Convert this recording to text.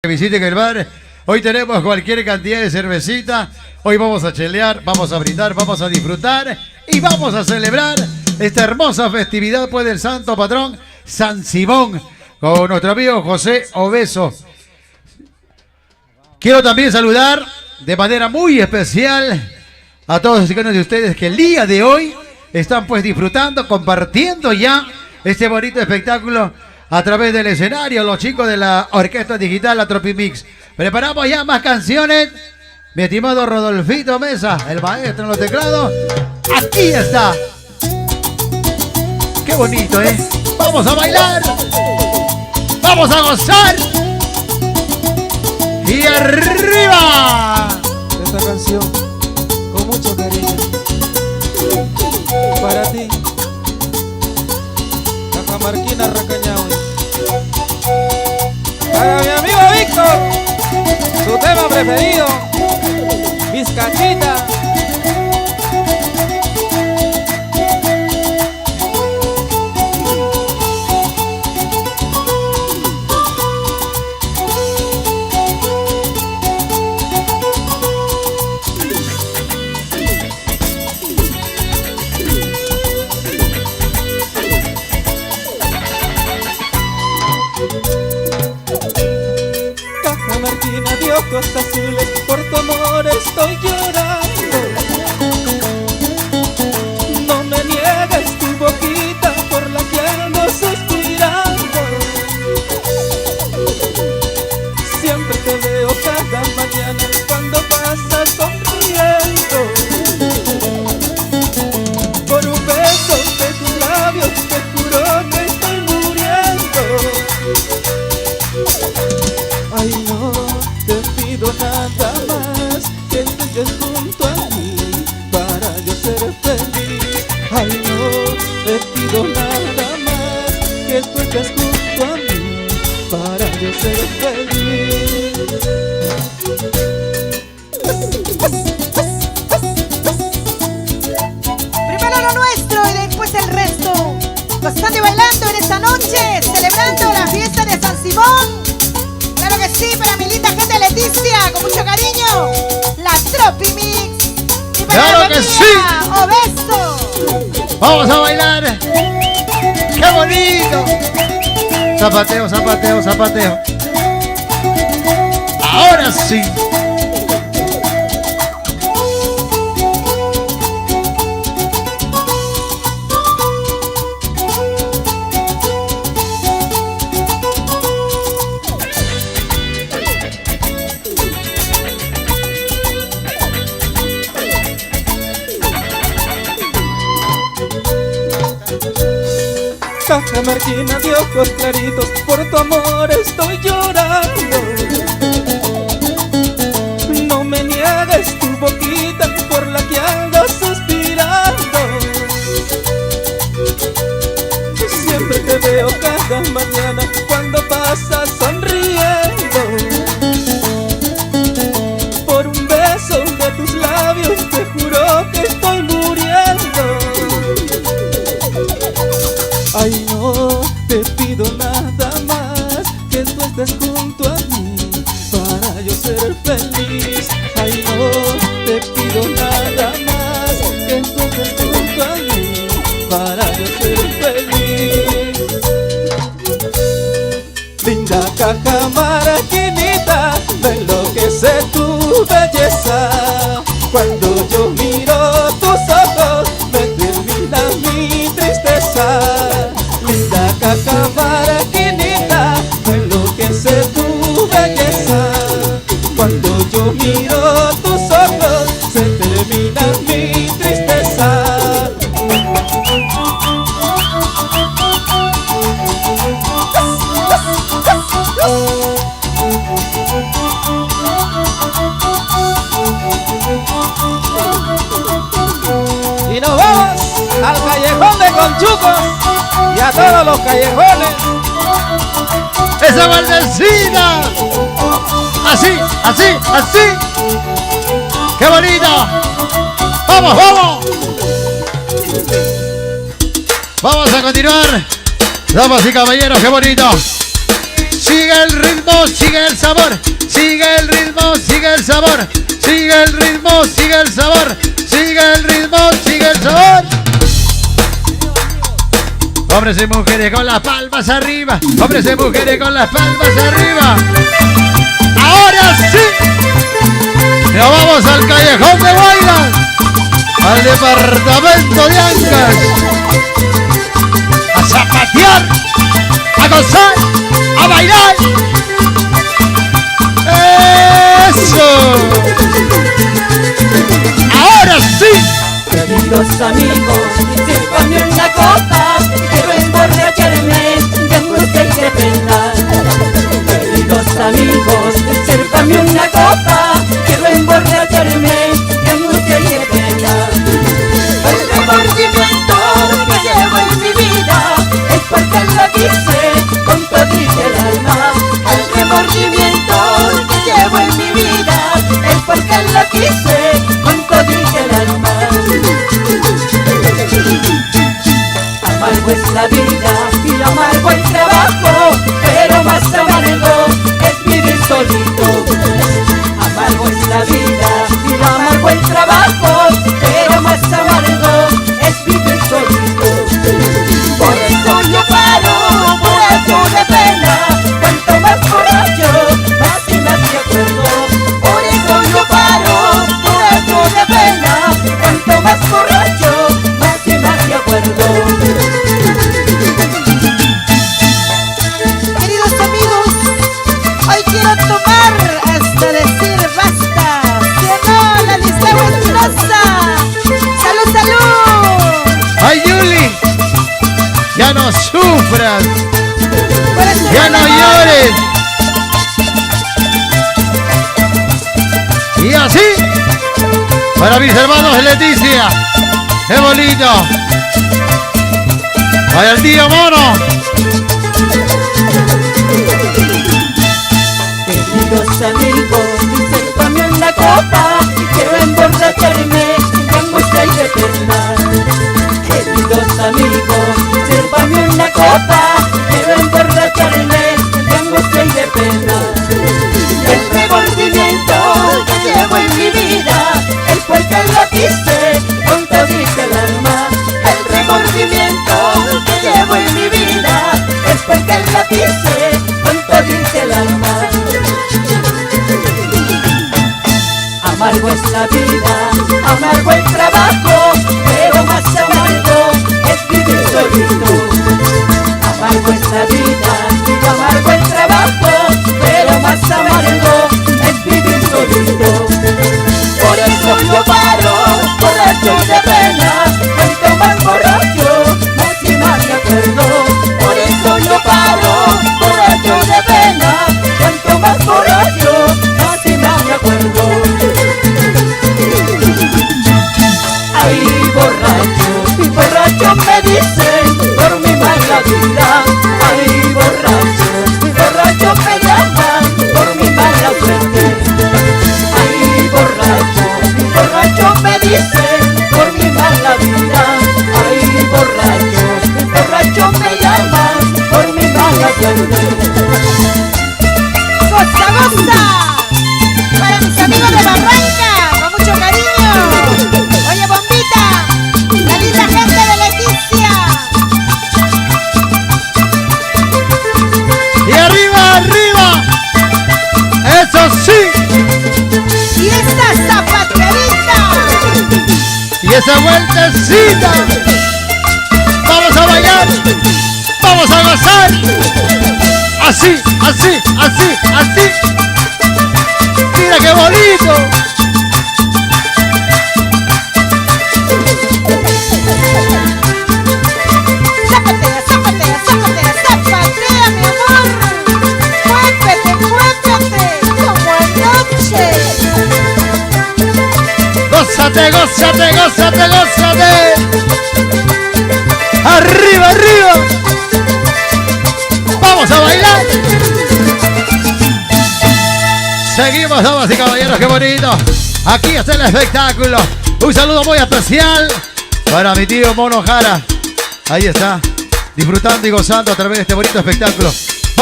Que visiten el bar. Hoy tenemos cualquier cantidad de cervecita. Hoy vamos a chelear, vamos a brindar, vamos a disfrutar y vamos a celebrar esta hermosa festividad pues del santo patrón San Simón con nuestro amigo José Obeso. Quiero también saludar de manera muy especial a todos y cada uno de ustedes que el día de hoy están pues disfrutando, compartiendo ya este bonito espectáculo a través del escenario, los chicos de la orquesta digital, la Tropimix. Preparamos ya más canciones. Mi estimado Rodolfito Mesa, el maestro en los teclados. Aquí está. Qué bonito, ¿eh? Vamos a bailar. Vamos a gozar. Y arriba. Esta canción con mucho cariño para ti, Cajamarquina Racañahui. Para mi amigo Víctor, su tema preferido, Vizcachita. Cajamarquina de ojos azules, por tu amor estoy llorando. No me niegues tu boquita por la que ando suspirando. Siempre te veo cada mañana cuando pasas sonriendo. Por un beso de tus labios te juro que estoy muriendo. Ay, no te pido nada más que estés junto a mí para yo ser feliz. Ay, no te pido nada más que tú estés junto a mí para yo ser feliz. Primero lo nuestro y después el resto. Gozando y bailando en esta noche, celebrando la fiesta de San Simón. Claro que sí, para mi linda gente de Leticia, con mucho cariño, la Tropimix. Y para ¡Claro la que familia sí! Obeso. Vamos a bailar. ¡Qué bonito! Zapateo, zapateo, zapateo. Ahora sí. Cajamarquina de ojos claritos, por tu amor estoy llorando. No me niegues tu boquita por la que ando suspirando. Siempre te veo cada mañana cuando pasas sonriendo. Por un beso de tus labios te juro que estoy muriendo. Ay, no te pido nada más que tú estés junto a mí para yo ser feliz. Ay, no te pido nada más que tú estés junto a mí para yo ser feliz. Linda Cajamarquinita, me enloquece tu belleza. Cuando yo miro tus ojos me termina mi tristeza. Linda Cajamarquinita, me enloquece tu belleza. Cuando yo miro tus ojos se termina mi tristeza. Y nos vamos al callejón de Conchucos y a todos los callejones. ¡Esa Valdecina! Así, así, así. ¡Qué bonito! ¡Vamos, vamos! Vamos a continuar. Damas y caballeros, qué bonito. Sigue el ritmo, sigue el sabor. Sigue el ritmo, sigue el sabor. Sigue el ritmo, sigue el sabor. Sigue el ritmo, sigue el sabor. Hombres y mujeres con las palmas arriba. Hombres y mujeres con las palmas arriba. Ahora sí. Nos vamos al callejón de Guaylas, al departamento de Ancas, a zapatear, a gozar, a bailar. ¡Eso! ¡Ahora sí! Queridos amigos, sírvanme una copa, quiero emborracharme de angustia y de pena. Queridos amigos, sírvanme una copa, quiero emborracharme de angustia y de pena. El remordimiento que llevo en mi vida es porque lo quise con todito el alma. El remordimiento que llevo en mi vida es porque lo quise con todito el alma. Amargo es la vida y amargo el trabajo, pero más amargo es vivir solito. Amargo es la vida y amargo el trabajo, pero más amargo es vivir solito. Por eso yo paro, borracho de pena, cuanto más borracho, más y más me acuerdo. Por eso yo paro, borracho de pena, cuanto más borracho, más y más me acuerdo. Queridos amigos, hoy quiero tomar hasta decir basta. ¡Que no! ¡La lista Espinosa! ¡Salud, salud! ¡Ay, Yuli! ¡Ya no sufras! Por eso ¡Ya no llores! Y así, para mis hermanos de Leticia, ¡qué bonito! ¡Vaya el tío mono! Queridos amigos, sírvame una copa, quiero emborracharme de angustia y de pena. Queridos amigos, sírvame una copa, quiero emborracharme de angustia y de pena. El remordimiento que llevo en mi vida es porque lo quise con todito el alma. El remordimiento que llevo en mi vida es porque lo quise con todito el alma. Amargo es la vida, amargo el trabajo, pero más amargo es vivir solito. Amargo es la vida y amargo el trabajo, pero más amargo es vivir solito. Por eso yo paro, borracho de pena, cuanto más borracho, más y más me acuerdo. Por eso yo paro, borracho de pena, cuanto más borracho, más y más me acuerdo. Ay, borracho, borracho me dicen por mi mala vida. Ay, borracho, borracho me llaman por mi mala suerte. Ay, borracho, borracho me dicen por mi mala vida. Ay, borracho, borracho me llaman por mi mala suerte. ¡Goza, goza! Para mis amigos de Barranca, con mucho cariño. Oye, bombita, la linda gente de Leticia. ¡Y arriba, arriba! ¡Eso sí! Y esta zapaterita. ¡Y esa vueltecita! ¡Vamos a bailar! ¡Vamos a gozar! ¡Así, así, así, así! ¡Mira qué bonito! Zapatea, zapatea, zapatea, zapatea, mi amor. Muévete, muévete, como anoche. ¡Gózate, gózate, gózate, gózate! ¡Arriba, arriba! ¡Vamos a bailar! Seguimos, damas y caballeros, qué bonito. Aquí está el espectáculo. Un saludo muy especial para mi tío Mono Jara. Ahí está, disfrutando y gozando a través de este bonito espectáculo.